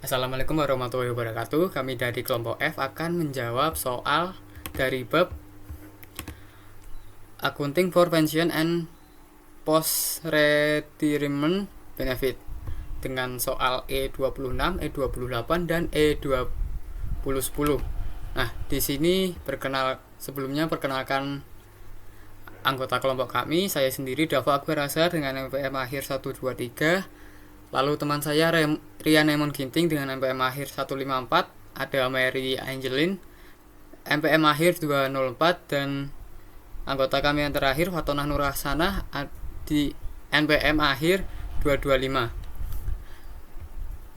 Assalamualaikum warahmatullahi wabarakatuh. Kami dari kelompok F akan menjawab soal dari bab Accounting for Pension and Post Retirement Benefit dengan soal E26, E28 dan E2010. Nah, di sini sebelumnya perkenalkan anggota kelompok kami. Saya sendiri Dava Akbar Azhar dengan MPM akhir 123. Lalu teman saya Rian Emon Ginting dengan MPM akhir 154, ada Mary Angelin MPM akhir 204, dan anggota kami yang terakhir Fatonah Nurhasana di NPM akhir 225.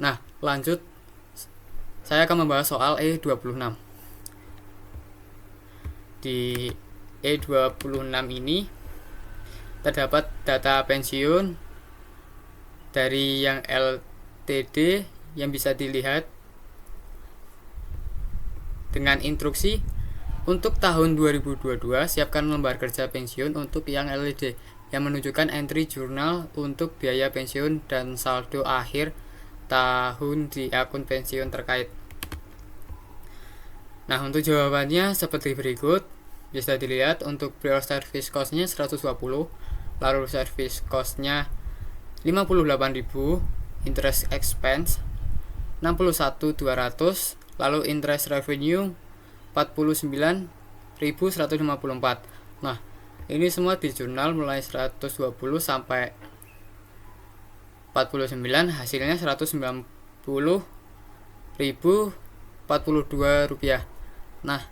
Nah, lanjut saya akan membahas soal E26. Di E26 ini terdapat data pensiun dari yang LTD yang bisa dilihat dengan instruksi untuk tahun 2022 siapkan lembar kerja pensiun untuk yang LTD yang menunjukkan entry jurnal untuk biaya pensiun dan saldo akhir tahun di akun pensiun terkait. Nah, untuk jawabannya seperti berikut. Bisa dilihat untuk prior service cost-nya 120, lalu service cost-nya 58.000, interest expense 61.200, lalu interest revenue 49.154. Nah, ini semua di jurnal mulai 120 sampai 49, hasilnya 190.042 rupiah. Nah,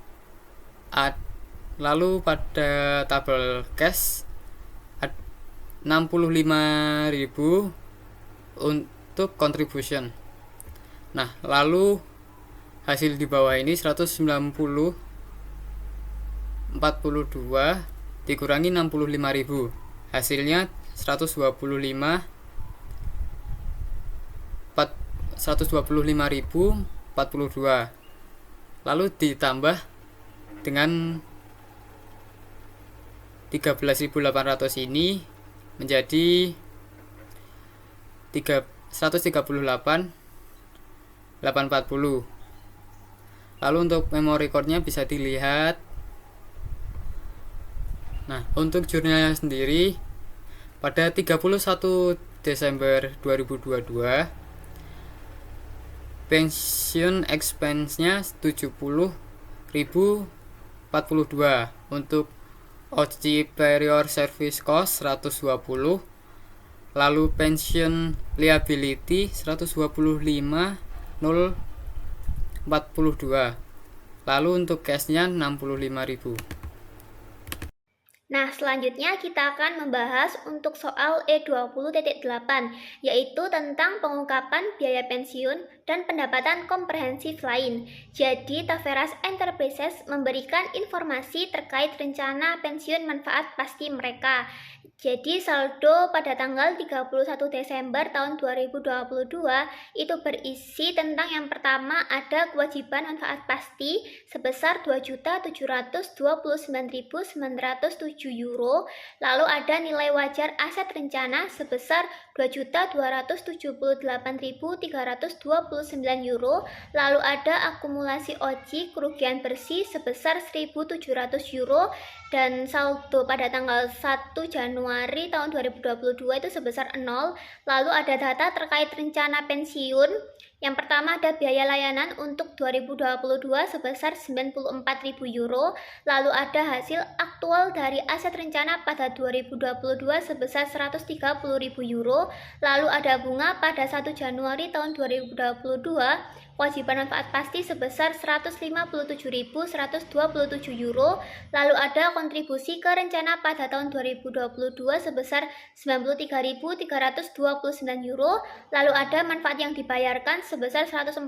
lalu pada tabel cash 65.000 untuk contribution. Nah, lalu hasil di bawah ini 190.42 dikurangi 65.000, hasilnya 125.042. Lalu ditambah dengan 13.800 ini menjadi 138.840. Lalu untuk memory code-nya bisa dilihat. Nah, untuk jurnalnya sendiri pada 31 Desember 2022 pensiun expense-nya 70.042, untuk OC prior service cost 120, lalu pension liability 125.042, lalu untuk cashnya 65.000. Nah, selanjutnya kita akan membahas untuk soal E20.8, yaitu tentang pengungkapan biaya pensiun dan pendapatan komprehensif lain. Jadi, Taveras Enterprises memberikan informasi terkait rencana pensiun manfaat pasti mereka. Jadi, saldo pada tanggal 31 Desember tahun 2022 itu berisi tentang yang pertama ada kewajiban manfaat pasti sebesar 2.729.907 euro, lalu ada nilai wajar aset rencana sebesar 2.278.329 euro, lalu ada akumulasi OC kerugian bersih sebesar 1.700 euro, dan saldo pada tanggal 1 Januari tahun 2022 itu sebesar 0. Lalu ada data terkait rencana pensiun. Yang pertama ada biaya layanan untuk 2022 sebesar 94.000 euro, lalu ada hasil aktual dari aset rencana pada 2022 sebesar 130.000 euro, lalu ada bunga pada 1 Januari tahun 2022, kewajiban manfaat pasti sebesar 157.127 euro, lalu ada kontribusi ke rencana pada tahun 2022 sebesar 93.329 euro, lalu ada manfaat yang dibayarkan sebesar 140.000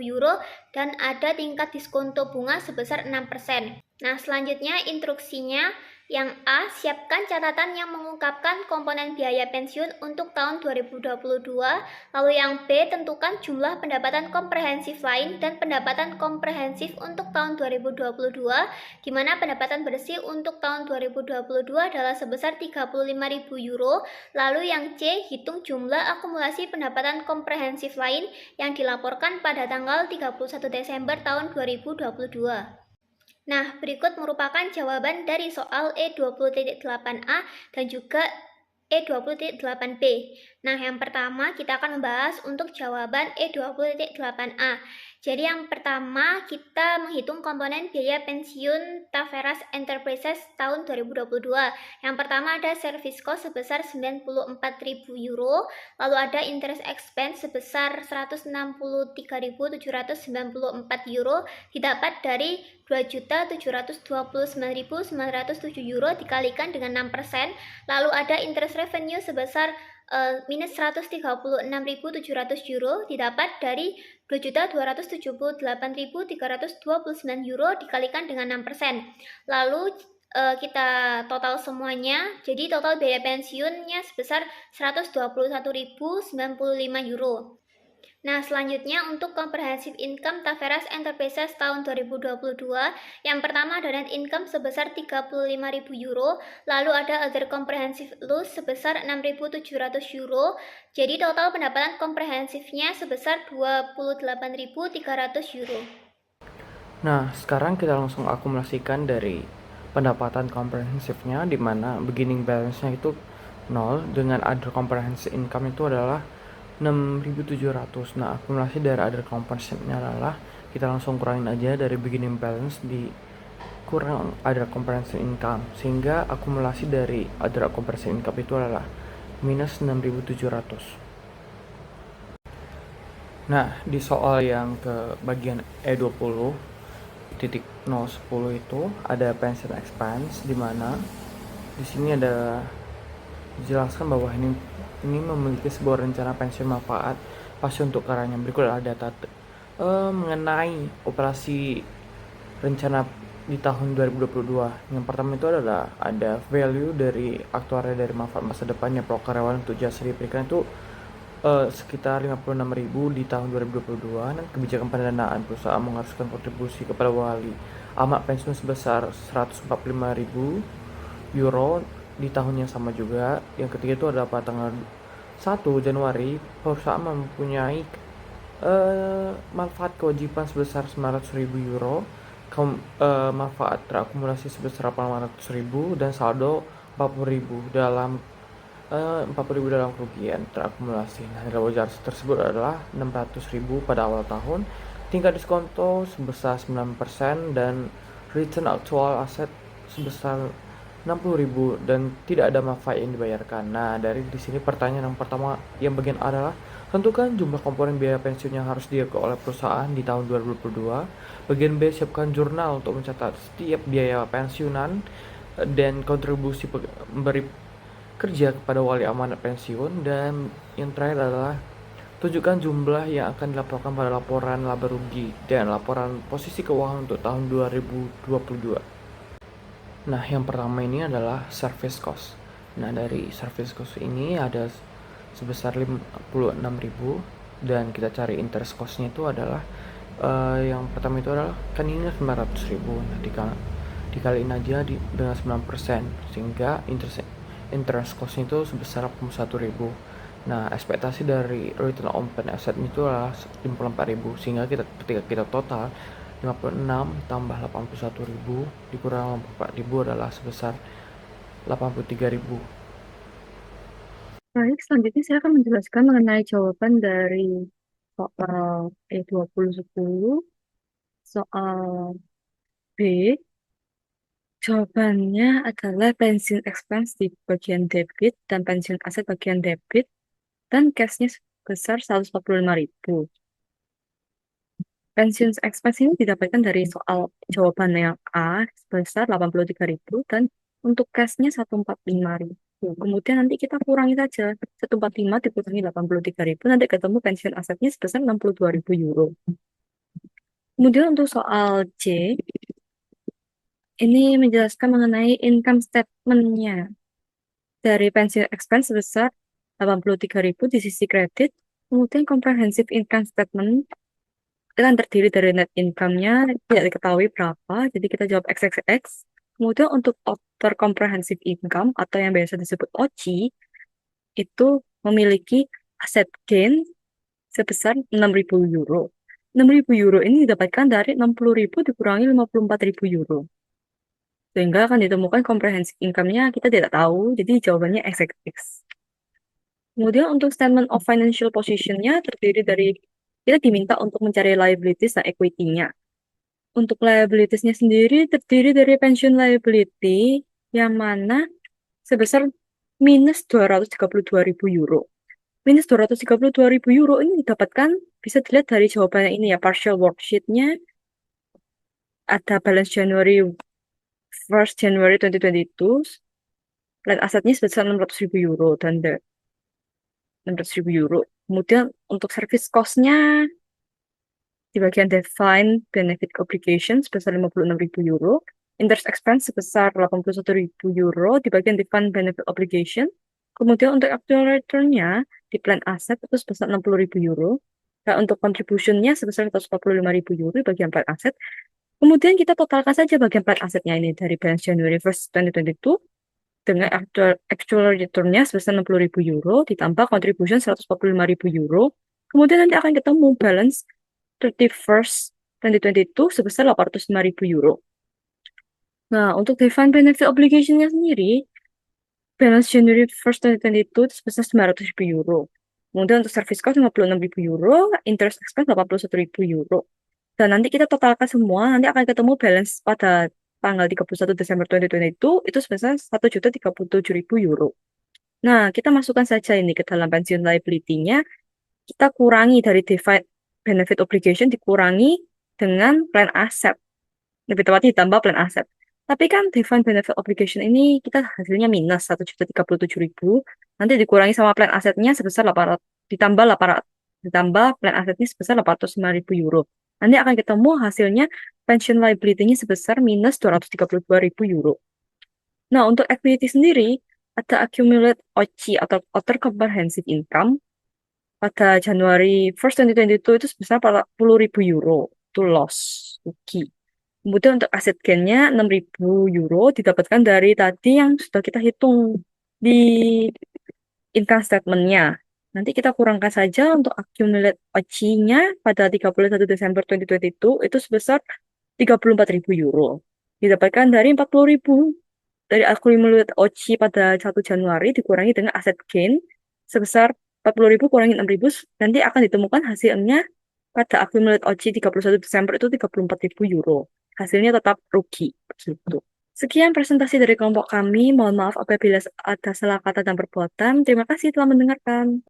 euro, dan ada tingkat diskonto bunga sebesar 6%. Nah, selanjutnya instruksinya Yang A, siapkan catatan yang mengungkapkan komponen biaya pensiun untuk tahun 2022. Lalu yang B, tentukan jumlah pendapatan komprehensif lain dan pendapatan komprehensif untuk tahun 2022, di mana pendapatan bersih untuk tahun 2022 adalah sebesar 35.000 euro. Lalu yang C, hitung jumlah akumulasi pendapatan komprehensif lain yang dilaporkan pada tanggal 31 Desember tahun 2022. Nah, berikut merupakan jawaban dari soal E20.8a dan juga E20.8b. Nah, yang pertama kita akan membahas untuk jawaban E20.8a. Jadi yang pertama kita menghitung komponen biaya pensiun Taveras Enterprises tahun 2022. Yang pertama ada service cost sebesar 94.000 euro, lalu ada interest expense sebesar 163.794 euro didapat dari 2.729.907 euro dikalikan dengan 6%. Lalu ada interest revenue sebesar minus 136.700 euro didapat dari 2.278.329 euro dikalikan dengan 6%. Lalu kita total semuanya, jadi total biaya pensiunnya sebesar 121.095 euro. Nah, selanjutnya untuk comprehensive income Taveras Enterprises tahun 2022, yang pertama ada net income sebesar 35.000 euro, lalu ada other comprehensive loss sebesar 6.700 euro, jadi total pendapatan komprehensifnya sebesar 28.300 euro. Nah, sekarang kita langsung akumulasikan dari pendapatan komprehensifnya, di mana beginning balance-nya itu 0, dengan other comprehensive income itu adalah 6.700. Nah, akumulasi dari other comprehensive-nya adalah kita langsung kurangin aja dari beginning balance di kurang other comprehensive income, sehingga akumulasi dari other comprehensive income itu adalah minus 6.700. Nah, di soal yang ke bagian E20.010 itu ada pension expense, di mana di sini ada dijelaskan bahwa ini memiliki sebuah rencana pensiun manfaat pasti untuk karyawannya. Berikut adalah data mengenai operasi rencana di tahun 2022. Yang pertama itu adalah ada value dari aktuaria dari manfaat masa depannya pro karyawan untuk jasa diberikan itu sekitar 56.000 di tahun 2022, dan kebijakan pendanaan perusahaan mengharuskan kontribusi kepada wali amat pensiun sebesar 145.000 euro di tahun yang sama juga. Yang ketiga itu adalah pada tanggal 1 Januari perusahaan mempunyai manfaat kewajiban sebesar 900.000 euro, manfaat terakumulasi sebesar 800.000 dan saldo 40.000 dalam 40.000 dalam kerugian terakumulasi. Nah, nilai wajar tersebut adalah 600.000 pada awal tahun, tingkat diskonto sebesar 9% dan return actual aset sebesar 60.000 dan tidak ada manfaat yang dibayarkan. Nah, dari di sini pertanyaan yang pertama yang bagian A adalah tentukan jumlah komponen biaya pensiun yang harus diakui oleh perusahaan di tahun 2022. Bagian B, siapkan jurnal untuk mencatat setiap biaya pensiunan dan kontribusi memberi kerja kepada wali amanat pensiun. Dan yang terakhir adalah tunjukkan jumlah yang akan dilaporkan pada laporan laba rugi dan laporan posisi keuangan untuk tahun 2022. Nah, yang pertama ini adalah service cost. Nah, dari service cost ini ada sebesar 56.000, dan kita cari interest cost-nya itu adalah yang pertama itu adalah kan ini 900.000. Nah, dikaliin aja dengan 9%, sehingga interest cost itu sebesar 81.000. Nah, ekspektasi dari return on pen asset itu adalah 54.000, sehingga ketika kita total 56 tambah 81.000 dikurang 84.000 adalah sebesar 83.000. Baik, selanjutnya saya akan menjelaskan mengenai jawaban dari soal E2010, soal B. Jawabannya adalah pensiun expense di bagian debit dan pensiun aset bagian debit, dan cashnya sebesar 145.000. Pensiun expense ini didapatkan dari soal jawaban yang A sebesar 83.000 dan untuk cashnya 145.000. Kemudian nanti kita kurangi saja 145 dikurangi 83.000, nanti ketemu pensiun asetnya sebesar 62.000 euro. Kemudian untuk soal C, Ini menjelaskan mengenai income statement-nya. Dari pensiun expense sebesar 83.000 di sisi kredit, kemudian comprehensive income statement itu kan terdiri dari net income-nya tidak diketahui berapa, jadi kita jawab XXX. Kemudian untuk other comprehensive income atau yang biasa disebut OCI itu memiliki aset gain sebesar 6.000 euro. 6.000 euro ini didapatkan dari 60.000 dikurangi 54.000 euro. Sehingga akan ditemukan comprehensive income-nya kita tidak tahu, jadi jawabannya XX. Kemudian untuk statement of financial position-nya terdiri dari, kita diminta untuk mencari liabilities dan equity-nya. Untuk liabilities-nya sendiri terdiri dari pension liability yang mana sebesar minus 232.000 euro. Minus 232.000 euro ini didapatkan, bisa dilihat dari jawabannya ini ya, partial worksheet-nya ada balance January 1st January 2022, plan asetnya sebesar 600.000 euro dan 600.000 euro. Kemudian untuk service cost-nya di bagian define benefit obligation sebesar 56.000 euro, interest expense sebesar 81.000 euro di bagian define benefit obligation. Kemudian untuk actual return-nya di plan aset itu sebesar 60.000 euro. Dan untuk contribution-nya sebesar 145.000 euro di bagian plan aset. Kemudian kita totalkan saja bagian plan asetnya ini dari balance January 1st 2022 dengan actual return-nya sebesar 60.000 euro ditambah contribution 145.000 euro. Kemudian nanti akan ketemu balance 31st 2022 sebesar 805.000 euro. Nah, untuk define benefit obligation-nya sendiri, balance January 1st 2022 itu sebesar 900.000 euro. Kemudian untuk service cost 56.000 euro, interest expense 81.000 euro. Dan nanti kita totalkan semua, nanti akan ketemu balance pada tanggal 31 Desember 2022 itu sebesar 1.037.000 euro. Nah, kita masukkan saja ini ke dalam pensiun liability-nya. Kita kurangi dari divide benefit obligation dikurangi dengan plan asset. Lebih tepatnya ditambah plan asset. Tapi kan defined benefit obligation ini kita hasilnya minus 1.037.000. Nanti dikurangi sama plan asetnya sebesar 800, ditambah plan asetnya sebesar 805.000 euro. Nanti akan ketemu hasilnya pension liability-nya sebesar minus 232.000 euro. Nah, untuk equity sendiri, ada accumulate OCI atau Other Comprehensive Income pada Januari 1st 2022 itu sebesar 40.000 euro. Itu loss, rugi. Kemudian untuk aset gain-nya 6.000 euro didapatkan dari tadi yang sudah kita hitung di income statement-nya. Nanti kita kurangkan saja untuk accumulate OCI-nya pada 31 Desember 2022 itu sebesar 34.000 euro. Didapatkan dari 40.000 dari accumulate OCI pada 1 Januari dikurangi dengan aset gain sebesar 40.000 kurangi 6.000, nanti akan ditemukan hasilnya pada accumulate OCI 31 Desember itu 34.000 euro. Hasilnya tetap rugi. Gitu. Sekian presentasi dari kelompok kami. Mohon maaf apabila ada salah kata dan perbuatan. Terima kasih telah mendengarkan.